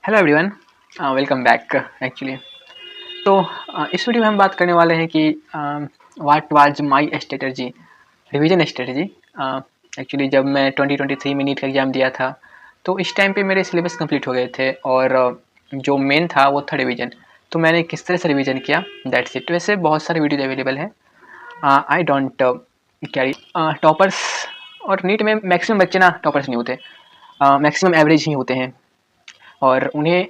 Hello everyone, welcome back actually. तो इस video में हम बात करने वाले हैं कि what was my strategy, revision strategy. Actually जब मैं 2023 में नीट का एग्ज़ाम दिया था तो इस टाइम पे मेरे सिलेबस कंप्लीट हो गए थे और जो मेन था वो था रिवीजन। तो मैंने किस तरह से रिवीजन किया, दैट्स इट। वैसे बहुत सारे वीडियोज अवेलेबल हैं। आई डोंट कैरी टॉपर्स, और नीट में मैक्सिमम बच्चे ना टॉपर्स नहीं होते, मैक्सिमम एवरेज ही होते हैं और उन्हें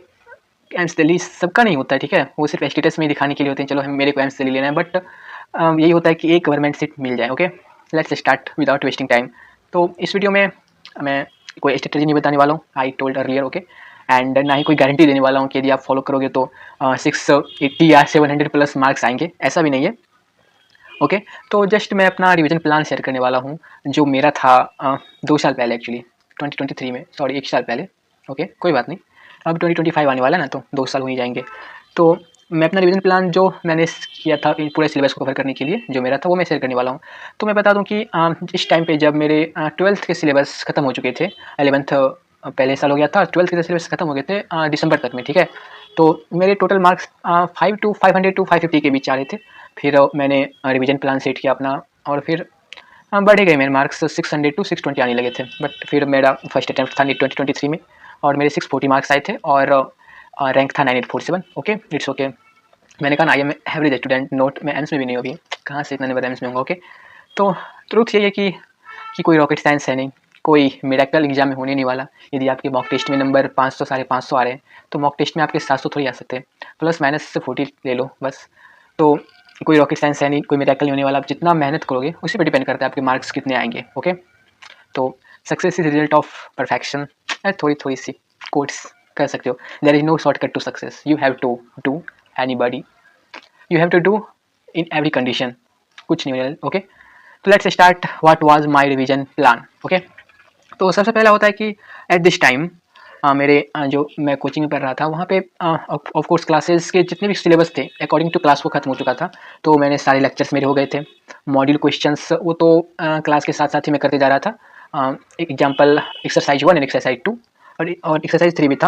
एम्स दिल्ली सबका नहीं होता है, ठीक है। वो सिर्फ स्टेटस में ही दिखाने के लिए होते हैं, चलो हम मेरे को एम्स दिल्ली लेना है, बट यही होता है कि एक गवर्नमेंट सीट मिल जाए। Okay, let's start without wasting time. तो इस वीडियो में मैं कोई स्ट्रेटजी नहीं बताने वाला हूँ, I told earlier. Okay, and ना ही कोई गारंटी देने वाला हूँ कि यदि आप फॉलो करोगे तो 680 या 700 प्लस मार्क्स आएंगे, ऐसा भी नहीं है। ओके, तो जस्ट मैं अपना रिवीजन प्लान शेयर करने वाला हूँ जो मेरा था 2 साल पहले, एक्चुअली 2023 में, सॉरी 1 साल पहले। ओके, कोई बात नहीं, अब 2025 आने वाला है ना, तो 2 साल हो ही जाएंगे। तो मैं अपना रिवीजन प्लान जो मैंने किया था इन पूरे सिलेबस को कवर करने के लिए, जो मेरा था वो मैं शेयर करने वाला हूँ। तो मैं बता दूँ कि इस टाइम पे जब मेरे 12th के सिलेबस खत्म हो चुके थे, 11th पहले साल हो गया था, 12th के सिलेबस खत्म हो गए थे दिसंबर तक में, ठीक है। तो मेरे टोटल मार्क्स 500 टू 550 के बीच आ रहे थे। फिर मैंने रिवीजन प्लान सेट किया अपना, और फिर बढ़े गए मेरे मार्क्स, 600 टू 620 आने लगे थे। बट फिर मेरा फर्स्ट अटैम्प्ट था नीट 2023 में और मेरे 640 मार्क्स आए थे और रैंक था 9847। Okay, it's okay. मैंने कहा ना, I am average student, note मैं एम्स में भी नहीं हूँ अभी, कहाँ से इतना नंबर एम्स में होंगे। ओके, तो ट्रूथ यही है कि कोई रॉकेट साइंस है नहीं, कोई मिरेकल एग्जाम में होने नहीं वाला। यदि आपके मॉक टेस्ट में नंबर 500 550 आ रहे हैं तो मॉक टेस्ट में आपके 700 थोड़ी आ सकते हैं, प्लस माइनस से 40 ले लो बस। तो कोई रॉकेट साइंस है नहीं, कोई मिरेकल नहीं होने वाला। आप जितना मेहनत करोगे उसी पर डिपेंड करता है आपके मार्क्स कितने आएंगे। ओके, तो success is result of perfection, थोड़ी थोड़ी सी कोट्स कर सकते हो। There is no shortcut to success, you have to do anybody, you have to do in every condition, कुछ नहीं होगा। ओके, तो let's start what was my revision plan. Okay, तो सबसे पहला होता है कि एट दिस टाइम मेरे जो मैं कोचिंग में पढ़ रहा था वहाँ पे ऑफ कोर्स क्लासेस के जितने भी सिलेबस थे अकॉर्डिंग टू क्लास वो खत्म हो चुका था। तो मैंने सारे लेक्चर्स मेरे हो गए थे। मॉड्यूल क्वेश्चंस वो तो क्लास के साथ साथ ही मैं करते जा रहा था। एग्जाम्पल एक्सरसाइज 1 एंड एक्सरसाइज 2 और एक्सरसाइज 3 भी था,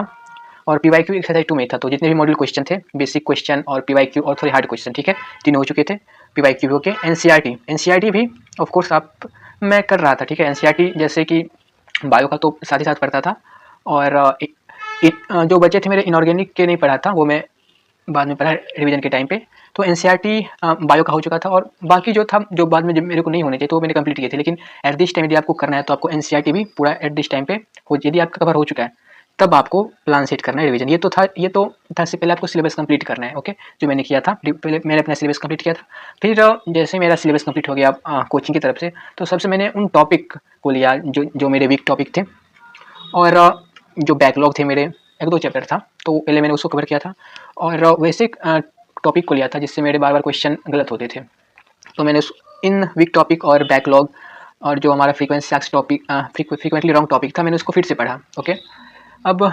और PYQ एक्सरसाइज 2 में था। तो जितने भी मॉड्यूल क्वेश्चन थे, बेसिक क्वेश्चन और PYQ और थोड़े हार्ड क्वेश्चन, ठीक है, तीनों हो चुके थे। PYQ भी ओके। NCERT भी ऑफ कोर्स आप मैं कर रहा था, ठीक है। NCERT जैसे कि बायो का तो साथ ही साथ पढ़ता था, और जो बच्चे थे मेरे इनऑर्गेनिक के नहीं पढ़ा था, वो मैं बाद में पढ़ा रिवीजन के टाइम पे। तो NCERT बायो का हो चुका था, और बाकी जो था जो बाद में जो मेरे को नहीं होने चाहिए तो वो मैंने कंप्लीट किए थे। लेकिन एट दिस टाइम यदि आपको करना है तो आपको NCERT भी पूरा एट दिस टाइम पे यदि आपका कवर हो चुका है तब आपको प्लान सेट करना है रिवीजन। ये तो था से पहले आपको सिलेबस कंप्लीट करना है। ओके, जो मैंने किया था, पहले मैंने अपना सिलेबस कंप्लीट किया था। फिर जैसे मेरा सिलेबस कंप्लीट हो गया कोचिंग की तरफ से, तो सबसे मैंने उन टॉपिक को लिया जो मेरे वीक टॉपिक थे, और जो बैकलॉग थे मेरे, 1-2 चैप्टर था तो पहले मैंने उसको कवर किया था, और वैसे टॉपिक को लिया था जिससे मेरे बार बार क्वेश्चन गलत होते थे। तो मैंने इन वीक टॉपिक और बैकलॉग और जो हमारा फ्रीक्वेंटली रॉन्ग टॉपिक था, मैंने उसको फिर से पढ़ा। ओके, अब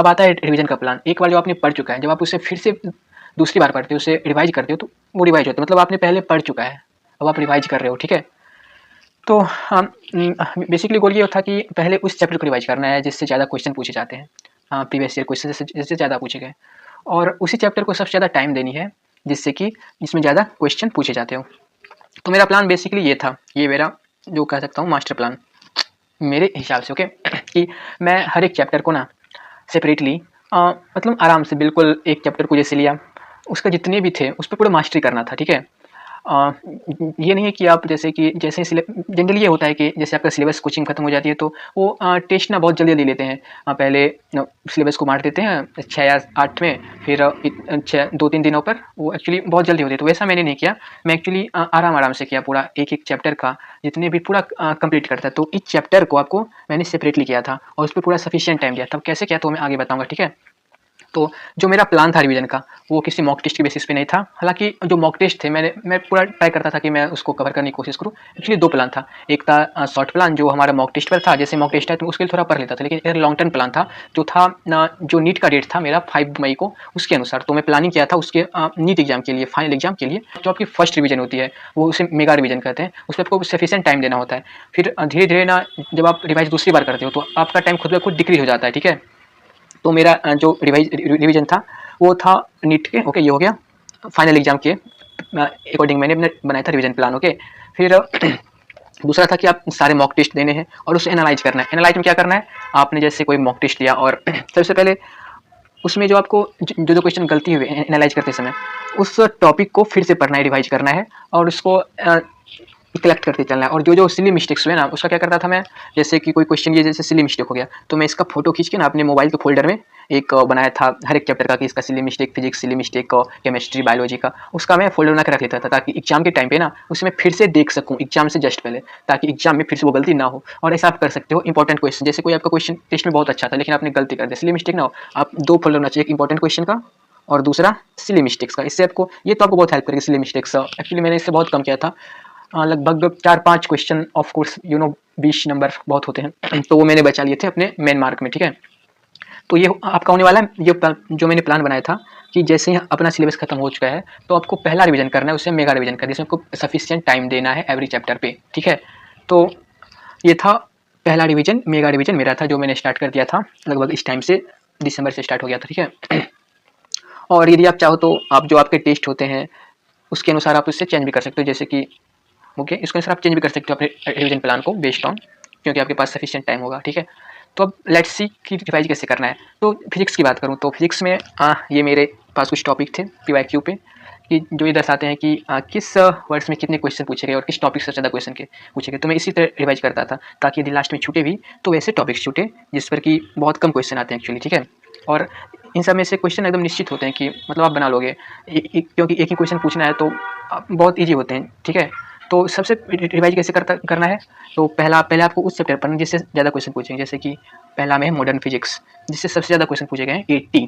आता है रिवीजन का प्लान। एक बार जो आपने पढ़ चुका है, जब आप उसे फिर से दूसरी बार पढ़ते हो, उसे रिवाइज करते हो, तो वो रिवाइज होता है, मतलब आपने पहले पढ़ चुका है, अब आप रिवाइज कर रहे हो, ठीक है। तो बेसिकली गोल ये था कि पहले उस चैप्टर को रिवाइज करना है जिससे ज़्यादा क्वेश्चन पूछे जाते हैं, प्रीवियस ईयर क्वेश्चन जिससे ज़्यादा पूछे गए, और उसी चैप्टर को सबसे ज़्यादा टाइम देनी है जिससे कि जिसमें ज़्यादा क्वेश्चन पूछे जाते हो। तो मेरा प्लान बेसिकली ये था, ये मेरा जो कह सकता हूँ मास्टर प्लान मेरे हिसाब से। ओके, कि मैं हर एक चैप्टर को ना सेपरेटली मतलब आराम से बिल्कुल एक चैप्टर को जैसे लिया, उसका जितने भी थे उस पर पूरा मास्टरी करना था, ठीक है। ये नहीं है कि आप जैसे जनरली ये होता है कि जैसे आपका सिलेबस कोचिंग खत्म हो जाती है तो वो टेस्ट ना बहुत जल्दी ले लेते हैं। पहले सिलेबस को बांट देते हैं 6 या 8 में, फिर 2-3 दिनों पर वो एक्चुअली बहुत जल्दी होती है। तो वैसा मैंने नहीं किया, मैं एक्चुअली आराम से किया, पूरा एक चैप्टर का जितने भी पूरा कंप्लीट करता है। तो इस चैप्टर को आपको मैंने सेपरेटली किया था और उस पर पूरा सफिशिएंट टाइम दिया था। कैसे किया तो मैं आगे बताऊँगा, ठीक है। तो जो मेरा प्लान था रिवीजन का, वो किसी मॉक टेस्ट के बेसिस पे नहीं था। हालांकि जो मॉक टेस्ट थे मैं पूरा ट्राई करता था कि मैं उसको कवर करने की कोशिश करूँ। एक्चुअली 2 प्लान था, एक था शॉर्ट प्लान जो हमारा मॉक टेस्ट पर था, जैसे मॉक टेस्ट है तो उसके लिए थोड़ा पढ़ लेता था, लेकिन एक लॉन्ग टर्म प्लान था जो था जो नीट का डेट था मेरा 5 मई को, उसके अनुसार। तो मैं प्लानिंग किया था उसके नीट एग्जाम के लिए, फाइनल एग्जाम के लिए, जो आपकी फर्स्ट रिवीजन होती है वो उसे मेगा रिवीजन कहते हैं। उस पर आपको सफिशिएंट टाइम देना होता है। फिर धीरे धीरे ना जब आप रिवाइज दूसरी बार करते हो तो आपका टाइम खुद ब खुद डिक्रीज हो जाता है, ठीक है। तो मेरा जो रिवीजन था वो था नीट के। ओके, ये हो गया फाइनल एग्जाम के अकॉर्डिंग मैंने अपने बनाया था रिवीजन प्लान। ओके, फिर दूसरा था कि आप सारे मॉक टेस्ट देने हैं और उसे एनालाइज करना है। एनालाइज में क्या करना है, आपने जैसे कोई मॉक टेस्ट लिया और सबसे पहले उसमें जो आपको जो क्वेश्चन गलती हुई एनालाइज करते समय उस टॉपिक को फिर से पढ़ना है, रिवाइज करना है और उसको कलेक्ट करते चलना है। और जो सिली मिस्टेक्स हुए ना उसका क्या करता था मैं, जैसे कि कोई क्वेश्चन ये जैसे सिली मिस्टेक हो गया तो मैं इसका फोटो खींच के ना अपने मोबाइल के फोल्डर में एक बनाया था हर एक चैप्टर का कि इसका silly mistake, physics silly mistake, chemistry, biology का, उसका मैं फोल्डर बना के रख लेता था ताकि एग्जाम के टाइम पे ना उसमें फिर से देख सकूँ एग्जाम से जस्ट पहले, ताकि एग्जाम में फिर से वो गलती ना हो। और ऐसा आप कर सकते हो इंपॉर्टेंट क्वेश्चन, जैसे कोई आपका क्वेश्चन टेस्ट में बहुत अच्छा था लेकिन आपने गलती कर दिया, सिली मिस्टेक ना हो, आप 2 फोल्डर होना चाहिए, एक इंपॉर्टेंट क्वेश्चन का और दूसरा सिली मिस्टेक्स का। इससे आपको ये तो आपको बहुत हेल्प करेगी सिली मिस्टेक्स। एक्चुअली मैंने इससे बहुत कम किया था, लगभग 4-5 क्वेश्चन, ऑफ कोर्स 20 नंबर बहुत होते हैं तो वो मैंने बचा लिए थे अपने मेन मार्क में। ठीक है, तो ये आपका होने वाला है, ये जो मैंने प्लान बनाया था कि जैसे ही अपना सिलेबस खत्म हो चुका है तो आपको पहला रिवीजन करना है, उसे मेगा रिवीजन करना है जिसमें आपको सफिशिएंट टाइम देना है एवरी चैप्टर पे। ठीक है, तो ये था पहला रिवीजन, मेगा रिवीजन मेरा था जो मैंने स्टार्ट कर दिया था लगभग इस टाइम से, दिसंबर से स्टार्ट हो गया था। ठीक है, और यदि आप चाहो तो आप जो आपके टेस्ट होते हैं उसके अनुसार आप उससे चेंज भी कर सकते हो, जैसे कि ओके इसके अनुसार आप चेंज भी कर सकते हो अपने रिवीजन प्लान को बेस्ड ऑन, क्योंकि आपके पास सफिशिएंट टाइम होगा। ठीक है, तो अब लेट्स सी कि रिवाइज कैसे करना है। तो फिजिक्स की बात करूँ तो फिजिक्स में ये मेरे पास कुछ टॉपिक थे PYQ पे कि जो ये दर्शाते हैं कि किस वर्ड्स में कितने क्वेश्चन पूछे गए और किस टॉपिक से ज़्यादा क्वेश्चन के पूछे गए। तो मैं इसी तरह रिवाइज करता था ताकि यदि लास्ट में छूटे भी तो वैसे टॉपिक्स छूटे जिस पर कि बहुत कम क्वेश्चन आते हैं एक्चुअली। ठीक है, और इन सब में से क्वेश्चन एकदम निश्चित होते हैं कि मतलब आप बना लोगे, क्योंकि एक ही क्वेश्चन पूछना है तो बहुत ईजी होते हैं। ठीक है, तो सबसे रिवाइज कैसे करना है, तो पहले आपको उस चैप्टर पढ़ना जिससे ज़्यादा क्वेश्चन पूछेंगे, जैसे कि पहला में है मॉडर्न फिजिक्स जिससे सबसे ज़्यादा क्वेश्चन पूछे गए हैं 80।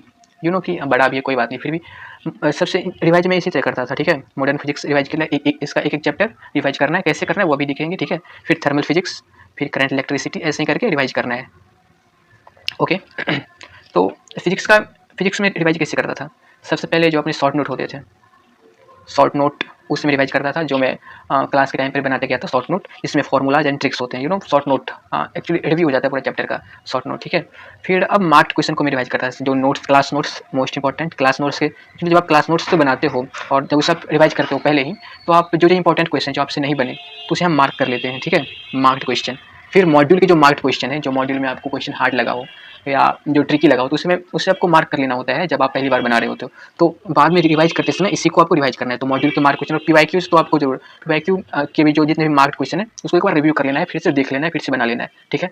कि बड़ा भी है कोई बात नहीं, फिर भी सबसे रिवाइज में इसी तरह करता था। ठीक है, मॉडर्न फिजिक्स रिवाइज के लिए इसका एक चैप्टर रिवाइज करना है, कैसे करना है वो भी दिखेंगे। ठीक है, फिर थर्मल फिजिक्स, फिर करंट इलेक्ट्रिसिटी, ऐसे ही करके रिवाइज करना है। ओके तो फिजिक्स में रिवाइज कैसे करता था, सबसे पहले जो अपने शॉर्ट नोट होते थे, शॉर्ट नोट उसमें रिवाइज करता था जो मैं क्लास के टाइम पर बनाते गया था शॉर्ट नोट, इसमें फॉर्मूलाज एंड ट्रिक्स होते हैं। शॉर्ट नोट एक्चुअली रिव्यू हो जाता है पूरे चैप्टर का शॉर्ट नोट। ठीक है, फिर अब मार्क्ड क्वेश्चन को मैं रिवाइज करता था, जो notes, class notes most important, class notes के जब आप क्लास नोट्स तो बनाते हो और जब उसे आप रिवाइज करते हो पहले ही, तो आप जो इंपॉर्टेंट क्वेश्चन जो आपसे नहीं बने तो उसे हम मार्क कर लेते हैं। ठीक है, मार्क्ड क्वेश्चन। फिर मॉड्यूल के जो मार्क्ड क्वेश्चन है, जो मॉड्यूल में आपको क्वेश्चन हार्ड लगा हो या जो ट्रिकी लगा हो तो उसमें उससे आपको मार्क कर लेना होता है जब आप पहली बार बना रहे होते हो। तो बाद में रिवाइज करते समय इसी को आपको रिवाइज करना है। तो मॉड्यूल के मार्क क्वेश्चन और PYQs तो आपको जरूर PYQ के भी जो जितने भी मार्क क्वेश्चन है उसको एक बार रिव्यू कर लेना है, फिर से देख लेना है, फिर से बना लेना है। ठीक है,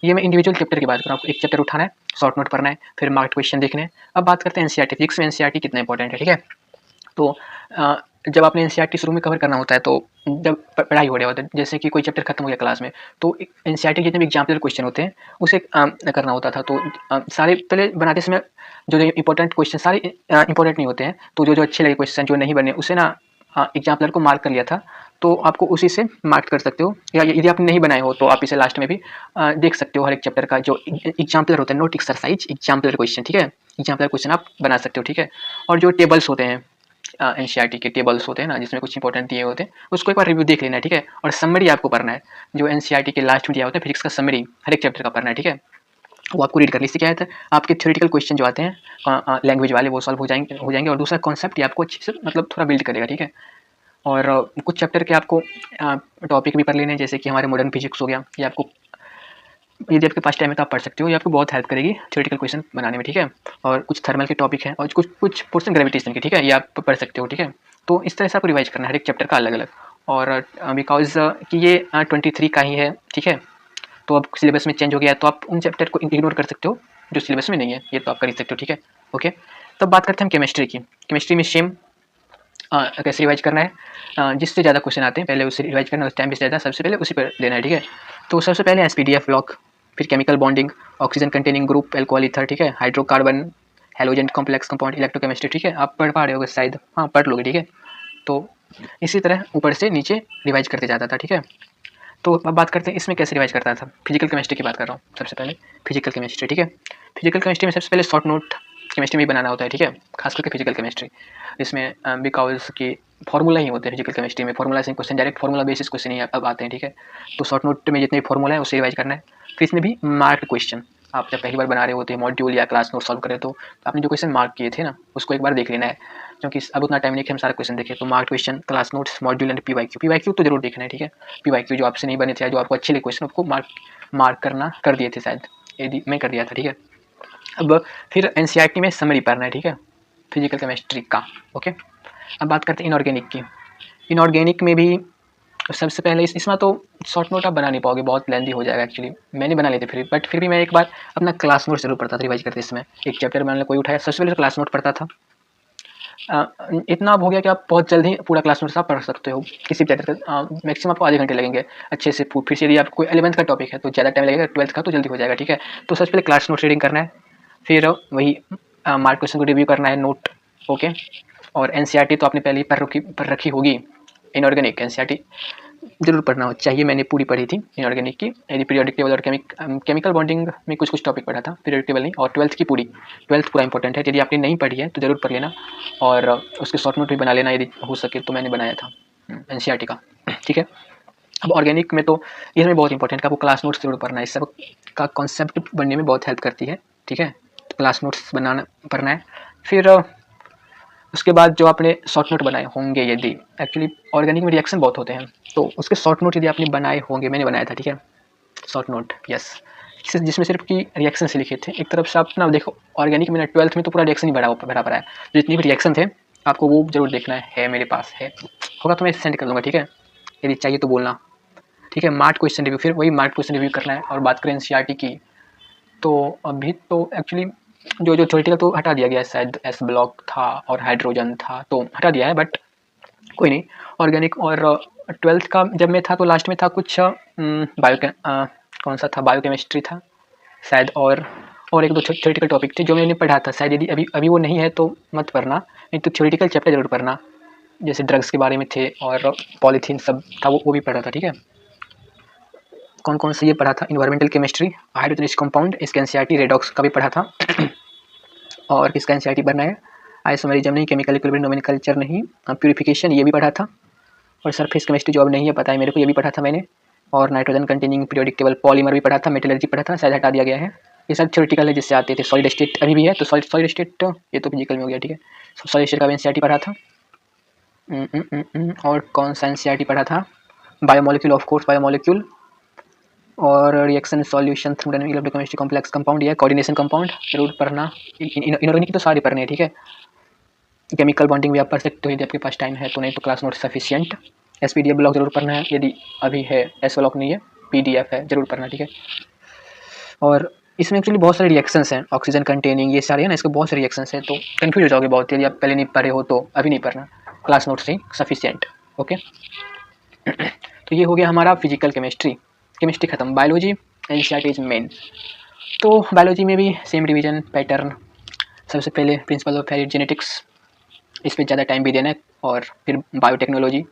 ये मैं इंडिविजुअल चैप्टर की बात कर रहा हूँ, आपको एक चैप्टर उठाना है, शॉर्ट नोट पढ़ना है, फिर मार्क क्वेश्चन देखने हैं। अब बात करते हैं NCERT। फिजिक्स में NCERT कितना इंपॉर्टेंट है। ठीक है, तो जब आपने NCERT शुरू में कवर करना होता है तो जब पढ़ाई हो रहा होता है, जैसे कि कोई चैप्टर खत्म हो गया क्लास में, तो NCERT के जितने भी एग्जाम्पल क्वेश्चन होते हैं उसे करना होता था। तो सारे पहले बनाते समय जो इंपॉर्टेंट क्वेश्चन सारे इंपॉर्टेंट नहीं होते हैं, तो जो अच्छे लगे क्वेश्चन जो नहीं बने उसे ना एग्जाम्पलर को मार्क कर लिया था, तो आपको उसी से मार्क कर सकते हो, या यदि आपने नहीं बनाए हो तो आप इसे लास्ट में भी देख सकते हो। हर एक चैप्टर का जो एग्जाम्पलर होता है, नोट एक्सरसाइज एग्जाम्पलर क्वेश्चन। ठीक है, एग्जाम्पलर क्वेश्चन आप बना सकते हो। ठीक है, और जो टेबल्स होते हैं NCERT के टेबल्स होते हैं ना जिसमें कुछ इंपॉर्टेंट दिए होते हैं उसको एक बार रिव्यू देख लेना है। ठीक है, और समरी आपको पढ़ना है, जो NCERT के लास्ट में दिया होता है फिजिक्स का समरी हर एक चैप्टर का पढ़ना है। ठीक है, वो आपको रीड कर ली। इससे क्या है, आपके थ्योरेटिकल क्वेश्चन जो आते हैं लैंग्वेज वाले वो सॉल्व हो जाएंगे और दूसरा कॉन्सेप्ट आपको अच्छे से मतलब थोड़ा बिल्ड करेगा। ठीक है, और कुछ चैप्टर के आपको टॉपिक भी पढ़ लेने हैं, जैसे कि हमारे मॉडर्न फिजिक्स हो गया, ये आपको यदि आपके पास टाइम है तो आप पढ़ सकते हो, ये आपको बहुत हेल्प करेगी थ्योरेटिकल क्वेश्चन बनाने में। ठीक है, और कुछ थर्मल के टॉपिक हैं और कुछ पोर्शन ग्रेविटेशन के। ठीक है, ये आप पढ़ सकते हो। ठीक है, तो इस तरह से आपको रिवाइज करना है हर एक चैप्टर का अलग अलग, और बिकॉज कि ये 23 का ही है। ठीक है, तो अब सिलेबस में चेंज हो गया है तो आप उन चैप्टर को इग्नोर कर सकते हो जो सिलेबस में नहीं है, ये तो आप कर ही सकते हो। ठीक है, ओके, तब बात करते हैं हम केमिस्ट्री की। केमिस्ट्री में सेम कैसे रिवाइज करना है, जिससे ज़्यादा क्वेश्चन आते हैं पहले उससे रिवाइज करना, उस टाइम भी ज़्यादा सबसे पहले उसी पर देना है। ठीक है, तो सबसे पहले SPDF लॉक, फिर chemical bonding, oxygen containing group, alcohol ether. ठीक है, hydrocarbon, halogen complex compound, electrochemistry. ठीक है, आप पढ़ पा रहे होगे शायद, हाँ पढ़ लोगे। ठीक है, तो इसी तरह ऊपर से नीचे रिवाइज करते जाता था। ठीक है, तो अब बात करते हैं इसमें कैसे रिवाइज करता था। फिजिकल केमिस्ट्री की बात कर रहा हूँ सबसे पहले, फिजिकल केमिस्ट्री। ठीक है, फिजिकल केमिस्ट्री में सबसे पहले शॉर्ट नोट केमिस्ट्री में बनाना होता है। ठीक है, खास करके फिजिकल केमिस्ट्री, इसमें बिकॉज की फार्मूला ही होते हैं फिजिकल केमिस्ट्री में, फार्मूला से question direct formula basis question ही अब आते हैं। ठीक है, तो शॉर्ट नोट में जितने भी फार्मूला है उसे रिवाइज करना है, फिर इसमें भी मार्क्ड क्वेश्चन, आप जब पहली बार बना रहे होते हैं मॉड्यूल या क्लास नोट सॉल्व करें, तो आपने जो क्वेश्चन मार्क किए थे ना, उसको एक बार देख लेना है, क्योंकि अब उतना टाइम नहीं कि हम सारा क्वेश्चन देखें। तो mark question, class notes, module and PYQ तो जरूर देखना है, ठीक है। पीवाईक्यू जो आपसे नहीं बने थे, जो आपको अच्छे लगे क्वेश्चन, आपको मार्क करना कर दिए थे शायद, यदि मैं कर दिया था, ठीक है। अब फिर एनसीईआरटी में समरी पढ़ना है, ठीक है, फिजिकल केमिस्ट्री का। ओके, अब बात करते हैं इनऑर्गेनिक की। इनऑर्गेनिक में भी सबसे पहले इसमें तो शॉर्ट नोट आप बना नहीं पाओगे, बहुत लेंदी हो जाएगा एक्चुअली। मैंने बना लिए थे फिर, बट फिर भी मैं एक बार अपना क्लास नोट जरूर पढ़ता था रिवाइज करते इसमें। एक चैप्टर मैंने कोई उठाया, सबसे पहले तो क्लास नोट पढ़ता था। इतना अब हो गया कि आप बहुत जल्दी पूरा क्लास नोट्स आप पढ़ सकते हो किसी भी चैप्टर का। मैक्सिमम आपको आधे घंटे लगेंगे अच्छे से। फिर से यदि आपको 11th का टॉपिक है तो ज़्यादा टाइम लगेगा, 12th का तो जल्दी हो जाएगा, ठीक है। तो सबसे पहले क्लास नोट रीडिंग करना है, फिर वही मार्क क्वेश्चन को रिव्यू करना है, नोट। ओके, और एनसीईआरटी तो आपने पहले ही पढ़ रखी होगी। इनऑर्गेनिक एनसीईआरटी जरूर पढ़ना चाहिए, मैंने पूरी पढ़ी थी इनऑर्गेनिक की। यदि पीरियोडिक टेबल और केमिकल बॉन्डिंग में कुछ टॉपिक पढ़ा था, पीरियोडिक टेबल नहीं, और 12th की ट्वेल्थ पूरा इंपॉर्टेंट है। यदि आपने नहीं पढ़ी है तो जरूर पढ़ लेना, और उसके शॉर्ट नोट भी बना लेना यदि हो सके तो। मैंने बनाया था एनसीईआरटी का, ठीक है। अब ऑर्गेनिक में तो इसमें बहुत इंपॉर्टेंट है, आपको क्लास नोट्स जरूर पढ़ना है, इस सब का कॉन्सेप्ट बनने में बहुत हेल्प करती है, ठीक है। तो क्लास नोट्स पढ़ना है। फिर उसके बाद जो आपने शॉर्ट नोट बनाए होंगे, यदि एक्चुअली ऑर्गेनिक में रिएक्शन बहुत होते हैं, तो उसके शॉर्ट नोट यदि आपने बनाए होंगे, मैंने बनाया था, ठीक है, शॉर्ट नोट, यस, जिसमें सिर्फ की रिएक्शन से लिखे थे। एक तरफ से आप ना देखो, ऑर्गेनिक में 12th में तो पूरा रिएक्शन ही भरा पड़ा है, जितनी भी रिएक्शन थे आपको वो जरूर देखना है। मेरे पास है, होगा तो मैं सेंड कर दूँगा, ठीक है, यदि चाहिए तो बोलना, ठीक है। मार्क क्वेश्चन रिव्यू, फिर वही मार्क क्वेश्चन रिव्यू करना है। और बात करें एनसीईआरटी की, तो अभी तो एक्चुअली जो थ्योरेटिकल तो हटा दिया गया है, शायद एस ब्लॉक था और हाइड्रोजन था तो हटा दिया है, बट कोई नहीं। ऑर्गेनिक और 12th का जब मैं था तो लास्ट में था कुछ कौन सा था, बायोकेमिस्ट्री था शायद, और एक दो थ्योरेटिकल टॉपिक थे जो मैंने पढ़ा था शायद। यदि अभी वो नहीं है तो मत पढ़ना, नहीं तो थ्योरेटिकल चैप्टर जरूर पढ़ना, जैसे ड्रग्स के बारे में थे और पॉलीथीन सब था, वो भी पढ़ा था, ठीक है। कौन कौन सा ये पढ़ा था, इन्वायरमेंटल केमिस्ट्री, हाइड्रोजन कंपाउंड, इसका एनसीईआरटी, रेडॉक्स का भी पढ़ा था। और किसका एनसीईआरटी बनना है, आइसोमेरिज्म नहीं, केमिकल इक्विलिब्रियम नोमेनक्लेचर नहीं, प्यूरिफिकेशन ये भी पढ़ा था। और सरफेस केमिस्ट्री जो अब नहीं है पता है मेरे को, ये भी पढ़ा था मैंने। और nitrogen containing periodic table, polymer भी पढ़ा था, मेटलर्जी पढ़ा था, शायद हटा दिया गया है। ये सब थ्योरेटिकल है जिससे आते थे। सॉलिड स्टेट अभी भी है, तो सॉलिड स्टेट ये तो फिजिकल में हो गया, ठीक है। सॉलिड स्टेट का भी एनसीईआरटी पढ़ा था। और कौन सा एनसीईआरटी पढ़ा था, बायोमोलिक्यूल, ऑफ कोर्स बायोमोलिक्यूल, और reaction solution, thermodynamic, electrochemistry, complex compound, या कोऑर्डिनेशन कंपाउंड जरूर पढ़ना। इनऑर्गेनिक तो सारे पढ़ने हैं, ठीक है। केमिकल बॉन्डिंग भी आप पढ़ सकते हो यदि आपके पास टाइम है तो, नहीं तो class note sufficient. SPDF block जरूर पढ़ना है, यदि अभी है, एस ब्लॉक नहीं है, पीडीएफ है, जरूर पढ़ना, ठीक है। और इसमें एक्चुअली बहुत सारे रिएक्शंस हैं, ऑक्सीजन कंटेनिंग ये सारे हैं ना, इसके बहुत सारे रिएक्शंस हैं, तो कन्फ्यूज हो जाओगे बहुत। यदि आप पहले नहीं पढ़े हो तो अभी नहीं पढ़ना, क्लास नोट से सफिशिएंट, ओके। तो ये हो गया हमारा फिजिकल केमिस्ट्री खत्म। Biology NCERT is main. तो बायोलॉजी में भी सेम डिवीजन पैटर्न, सबसे पहले प्रिंसिपल ऑफ जेनेटिक्स, इस पर ज़्यादा टाइम भी देना है। और फिर बायोटेक्नोलॉजी,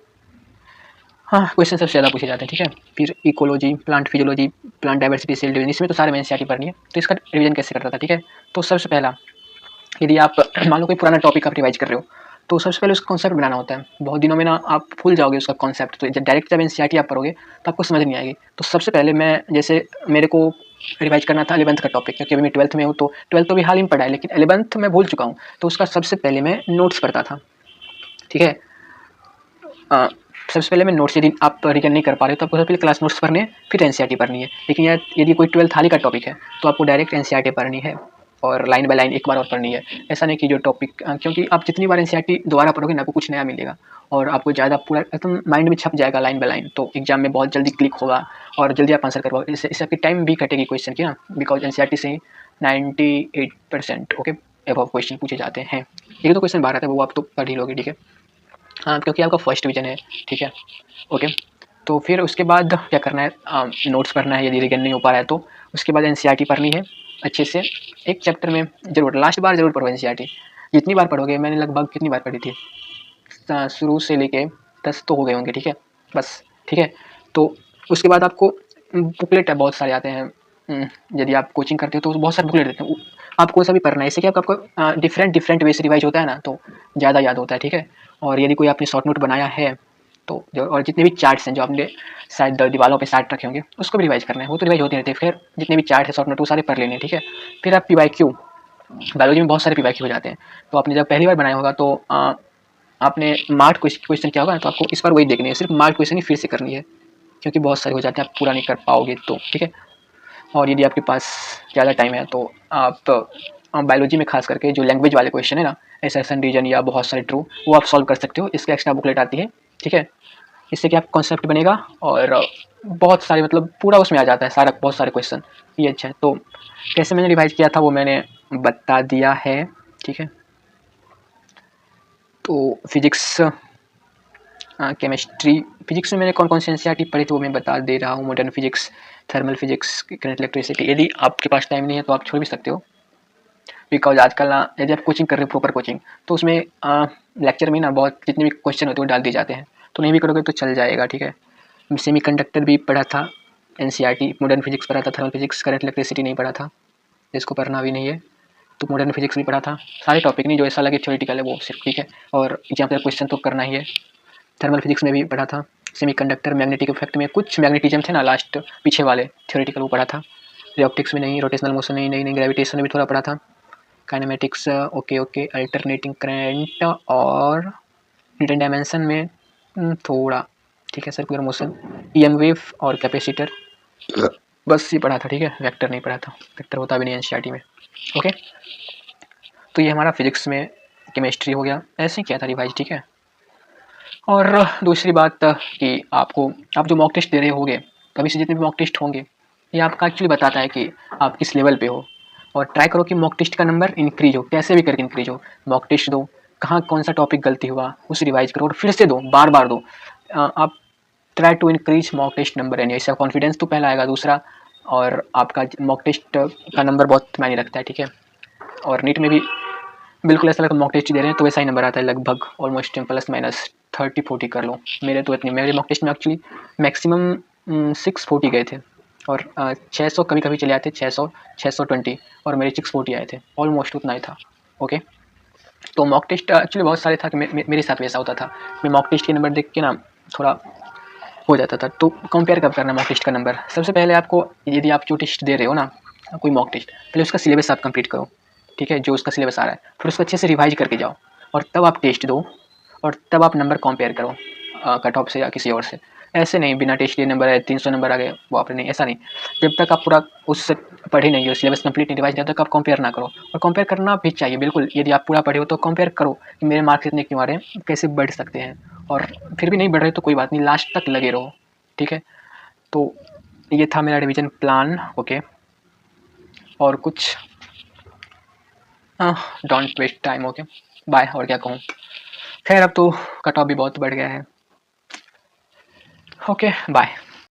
हाँ क्वेश्चन सबसे ज़्यादा पूछे जाते हैं, ठीक है। फिर ecology, plant physiology, plant diversity, cell division, इसमें तो सारे में एनसीईआरटी पढ़नी है। तो इसका रिवीजन कैसे करता था, ठीक है। तो सबसे पहला, यदि आप मान लो कोई पुराना टॉपिक आप रिवाइज कर रहे हो, तो सबसे पहले उसका कॉन्सेप्ट बनाना होता है। बहुत दिनों में ना आप भूल जाओगे उसका कॉन्सेप्ट, तो डायरेक्ट जब एनसीईआरटी आप पढ़ोगे तो आपको समझ नहीं आएगी। तो सबसे पहले मैं, जैसे मेरे को रिवाइज करना था 11th का टॉपिक, क्योंकि अभी मैं 12th में हूँ, तो 12th तो भी हाल ही में पढ़ा है, लेकिन 11th मैं भूल चुका हूँ। तो उसका सबसे पहले मैं नोट्स पढ़ता था, ठीक है। सबसे पहले मैं नोट्स, यदि आप रिकन नहीं कर पा रहे हो तो आपको सबसे पहले क्लास नोट्स पढ़ने हैं, फिर एनसीईआरटी पढ़नी है। लेकिन यार यदि कोई 12th हाल ही का टॉपिक है तो आपको डायरेक्ट एनसीईआरटी पढ़नी है, और लाइन बाय लाइन एक बार और पढ़नी है। ऐसा नहीं कि जो टॉपिक, क्योंकि आप जितनी बार एनसीईआरटी दोबारा पढ़ोगे ना, आपको कुछ नया मिलेगा और आपको ज़्यादा पूरा एकदम माइंड में छप जाएगा लाइन बाय लाइन, तो एग्जाम में बहुत जल्दी क्लिक होगा और जल्दी आप आंसर कर पाओगे। इससे आपकी टाइम भी कटेगी क्वेश्चन की ना, बिकॉज एनसीईआरटी से 98% ओके एबव क्वेश्चन पूछे जाते हैं। एक दो क्वेश्चन बाहर आता है, वो आप तो पढ़ ही लोगे, ठीक है। हाँ, क्योंकि आपका फर्स्ट डिवीजन है, ठीक है, ओके। तो फिर उसके बाद क्या करना है, नोट्स पढ़ना है, यदि रिकन नहीं हो पा रहा है तो उसके बाद एनसीईआरटी पढ़नी है अच्छे से। एक चैप्टर में जरूर, लास्ट बार जरूर पढ़ो एनसीईआरटी। जितनी बार पढ़ोगे, मैंने लगभग कितनी बार पढ़ी थी, शुरू से लेके 10 तो हो गए होंगे, ठीक है, बस, ठीक है। तो उसके बाद आपको बुकलेट है, बहुत सारे आते हैं। यदि आप कोचिंग करते हो तो बहुत सारे बुकलेट देते हैं, आपको ऐसा भी पढ़ना है। इससे क्या आपको डिफरेंट वे से रिवाइज होता है ना, तो ज़्यादा याद होता है, ठीक है। और यदि कोई आपने शॉर्ट नोट बनाया है तो जो और जितने भी चार्ट्स हैं जो आपने शायद दीवारों पे चार्ट रखे होंगे उसको भी रिवाइज करना है, वो तो रिवाइज होते रहते हैं। फिर जितने भी चार्ट है शॉर्ट नोट वो सारे पढ़ लेने, ठीक है। फिर आप PYQ, बायोलॉजी में बहुत सारे PYQ हो जाते हैं, तो आपने जब पहली बार बनाया होगा तो आपने मार्क क्वेश्चन क्या होगा ना, तो आपको इस बार वही देखनी है, सिर्फ मार्क क्वेश्चन ही फिर से करनी है, क्योंकि बहुत सारे हो जाते हैं, आप पूरा नहीं कर पाओगे तो, ठीक है। और यदि आपके पास ज़्यादा टाइम है तो आप बायोलॉजी में खास करके जो लैंग्वेज वाले क्वेश्चन है ना, एसेशन रीजन या बहुत सारे ट्रू, वो आप सॉल्व कर सकते हो, इसके एक्स्ट्रा बुकलेट आती है, ठीक है। इससे क्या कॉन्सेप्ट बनेगा और बहुत सारे मतलब पूरा उसमें आ जाता है सारा, बहुत सारे क्वेश्चन, ये अच्छा है। तो कैसे मैंने रिवाइज किया था वो मैंने बता दिया है, ठीक है। तो फिजिक्स, केमिस्ट्री, फिजिक्स में मैंने कौन कौन सी एनसीईआरटी पढ़ी थी वो मैं बता दे रहा हूँ। Modern physics, thermal physics, current electricity. यदि आपके पास टाइम नहीं है तो आप छोड़ भी सकते हो, बिकॉज आजकल ना यदि आप कोचिंग कर रहे हो प्रॉपर कोचिंग, तो उसमें लेक्चर में ना बहुत जितने भी क्वेश्चन होते हैं वो डाल दिए जाते हैं, तो नहीं भी करोगे तो चल जाएगा, ठीक है। सेमी कंडक्टर भी पढ़ा था एनसीईआरटी, मॉडर्न फिजिक्स पढ़ा था, थर्मल फिजिक्स, करंट इलेक्ट्रिसिटी नहीं पढ़ा था, इसको पढ़ना भी नहीं है। तो मॉडर्न फिजिक्स भी पढ़ा था, सारे टॉपिक नहीं, जो ऐसा लगे थ्योरेटिकल है वो सिर्फ, ठीक है। और एग्जाम्पल क्वेश्चन तो करना ही है। थर्मल फिजिक्स में भी पढ़ा था, सेमीकंडक्टर मैग्नेटिक इफेक्ट में कुछ मैग्नेटिज्म थे ना लास्ट पीछे वाले थ्योरेटिकल, वो पढ़ा था। ऑप्टिक्स में नहीं, रोटेशनल मोशन नहीं, नहीं ग्रेविटेशन में भी थोड़ा पढ़ा था। काइनेमेटिक्स ओके, अल्टरनेटिंग करंट और न्यूटन डायमेंशन में थोड़ा, ठीक है। सर्कुलर मोशन, EM वेव और कैपेसिटर, बस ये पढ़ा था, ठीक है। वेक्टर नहीं पढ़ा था, वेक्टर होता भी नहीं एनसीईआरटी में, ओके। तो ये हमारा फिजिक्स में केमिस्ट्री हो गया, ऐसे ही किया था रिवाइज, ठीक है। और दूसरी बात कि आप जो मॉक टेस्ट दे रहे होगे, कभी से जितने भी मॉक टेस्ट होंगे, ये आपका एक्चुअली बताता है कि आप किस लेवल पे हो। और ट्राई करो कि मॉक टेस्ट का नंबर इंक्रीज हो, कैसे भी करके इंक्रीज हो। मॉक टेस्ट दो, कहाँ कौन सा टॉपिक गलती हुआ उसे रिवाइज करो और फिर से दो, बार बार दो। आप try to increase mock test number, यानी इसका कॉन्फिडेंस तो पहला आएगा, दूसरा और आपका मॉक टेस्ट का नंबर बहुत मायने रखता है, ठीक है। और नीट में भी बिल्कुल ऐसा लगा मॉक टेस्ट दे रहे हैं तो वैसा ही नंबर आता है लगभग, ऑलमोस्ट +- 30-40 कर लो। मेरे मॉक टेस्ट में एक्चुअली मैक्सिमम 640 गए थे, और 600 कभी कभी चले आते, 620, और मेरे 640 आए थे, ऑलमोस्ट उतना ही था, ओके। तो मॉक टेस्ट एक्चुअली बहुत सारे था कि मेरे साथ वैसा होता था, मैं मॉक टेस्ट के नंबर देख के ना थोड़ा हो जाता था। तो कंपेयर कब करना मॉक टेस्ट का नंबर, सबसे पहले आपको, यदि आप जो टेस्ट दे रहे हो ना कोई मॉक टेस्ट, पहले उसका सिलेबस आप कंप्लीट करो, ठीक है, जो उसका सिलेबस आ रहा है, फिर उसको अच्छे से रिवाइज करके जाओ, और तब आप टेस्ट दो, और तब आप नंबर कंपेयर करो कट ऑफ से या किसी और से। ऐसे नहीं बिना टेस्ट के नंबर है 300 नंबर आ गए वो आपने, नहीं, ऐसा नहीं। जब तक आप पूरा उससे पढ़े नहीं हो, सिलेबस कंप्लीट नहीं रिवाइज, जब तक आप कंपेयर ना करो। और कंपेयर करना भी चाहिए बिल्कुल, यदि आप पूरा पढ़े हो तो कंपेयर करो कि मेरे मार्क्स इतने क्यों आ रहे हैं, कैसे बढ़ सकते हैं। और फिर भी नहीं बढ़ रहे तो कोई बात नहीं, लास्ट तक लगे रहो, ठीक है। तो ये था मेरा रिवीजन प्लान, ओके। और कुछ don't waste time, okay, bye. और क्या कहूँ, खैर अब तो कट ऑफ भी बहुत बढ़ गया है, ओके बाय।